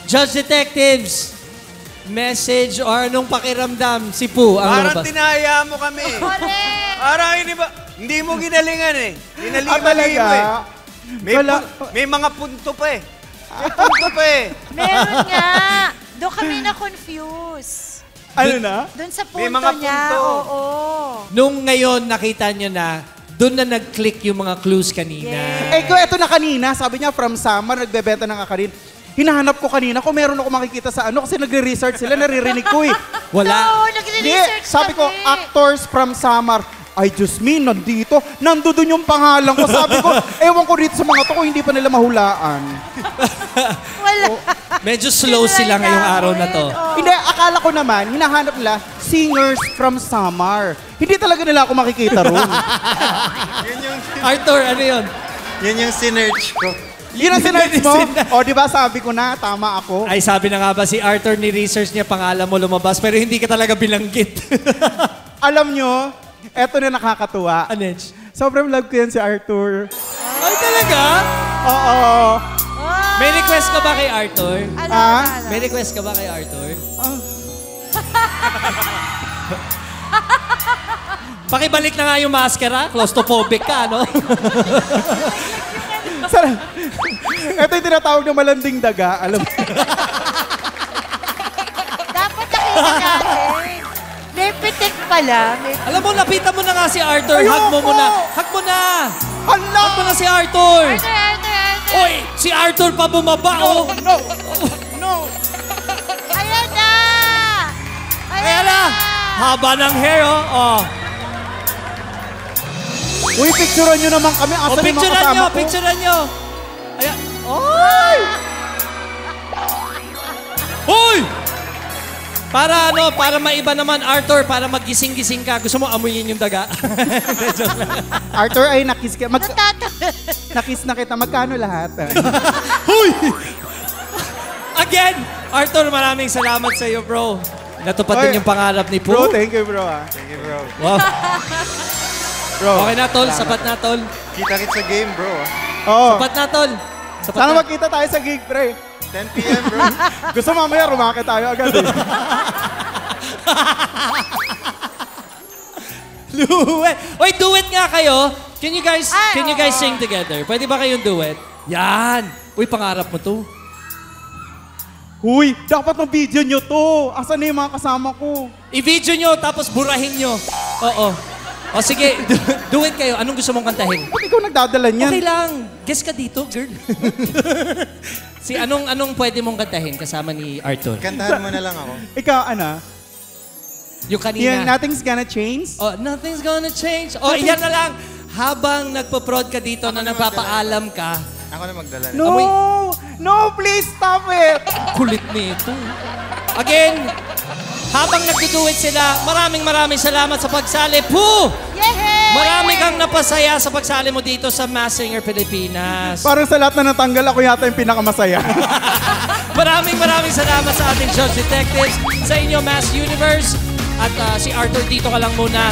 Judge Detectives, message or anong pakiramdam si Poo ang Parang lumabas? tinaya mo kami. Correct! Parang hindi mo ginalingan eh. Ginaliman talaga? mo eh. May mga punto pa eh. May punto pa eh. Meron nga. Doon kami na-confuse. Ano na? Doon sa punto May mga niya, punto. oo. Nung ngayon nakita nyo na, doon na nag-click yung mga clues kanina. Eh, ito na kanina, sabi niya from summer, nagbebenta ng akarin. Hinahanap ko kanina kung meron ako makikita sa ano kasi nagre-research sila, naririnig ko eh. Wala. Oo, nagre-research Sabi ko, kami. actors from summer. Ay, Diyos me, nandito. Nandun yung pangalan ko. Sabi ko, ewan ko dito sa mga to kung hindi pa nila mahulaan. Wala. Medyo slow sila ngayong araw na to. Hindi, akala ko naman, hinahanap nila singers from summer. Hindi talaga nila ako makikita roon. Arthur, ano yun? Yun yung sinerch ko. Yun ang sinerch mo? O, di ba sabi ko na, tama ako. Ay, sabi na nga ba si Arthur ni research niya, pangalan mo lumabas, pero hindi ka talaga bilanggit. Alam nyo, eto na nakakatuwa. Anech? Sobrang love ko yan si Arthur. Ay, talaga? Oo. May request ka ba kay Arthur? Ah? May request ka ba kay Arthur? Pakibalik na nga yung maskara. Claustrophobic ka, no? Ito yung tinatawag na malanding daga. Alam mo. Dapat nakita natin. May pitik pala. Alam mo, lapitan mo na nga si Arthur. Ayoko! Hug mo muna. Hug mo na. Hala! Hug mo na si Arthur. Arthur. Oy, si Arthur pa bumaba, oh. No! Ayan na! Kaya na. Haba ng hair, oh. Oh. Uy, picturean nyo naman kami. Asan yung mga Picturean kasama nyo, ko? picturean nyo. Ayan. Oy! Hoy! Para ano, para maiba naman, Arthur, para magising-gising ka. Gusto mo amuyin yung daga? Joke lang. Arthur, ay nakis ka. Natatawa. Nakis na kita. Magkano lahat? Huy! Again, Arthur, maraming salamat sa iyo, bro. Natupad din yung pangarap ni Poo. Bro, thank you, bro. Thank you, bro. Wow. Bro. Okay na, tol. Sapat na, tol. Kita-kits sa game, bro. Oo. Sapat na, tol. Sapat Sana na. magkita tayo sa gig, pre. 10 p.m., bro. Gusto mamaya, rumakit tayo agad eh. Duet. Oy, duet nga kayo. Can you guys sing together? Pwede ba kayong duet? Yan. Uy, pangarap mo to. Huy, dapat mag-video nyo to. Asan na yung mga kasama ko? I-video nyo, tapos burahin nyo. Oo. O sige, duet kayo. Anong gusto mong kantahin? Ba't ikaw nagdadala niyan? Okay lang. Guess ka dito, girl. Anong pwede mong kantahin kasama ni Arthur? Kantahan mo na lang ako. Ikaw, ano? Yung kanina. Yung Nothing's Gonna Change? Oh, nothing's gonna change. Oh, iyan na lang. Habang nagpo-prod ka dito na nagpapaalam ka, Ako na magdala. No! No, please stop it! kulit nito. Again, habang nagduduet sila, maraming salamat sa pagsali. Poo! Yehey! Marami kang napasaya sa pagsali mo dito sa Masked Singer Pilipinas. Parang sa lahat na natanggal, ako yata yung pinakamasaya. Maraming salamat sa ating Judge Detectives, sa inyo Masked Universe. At si Arthur, dito ka lang muna.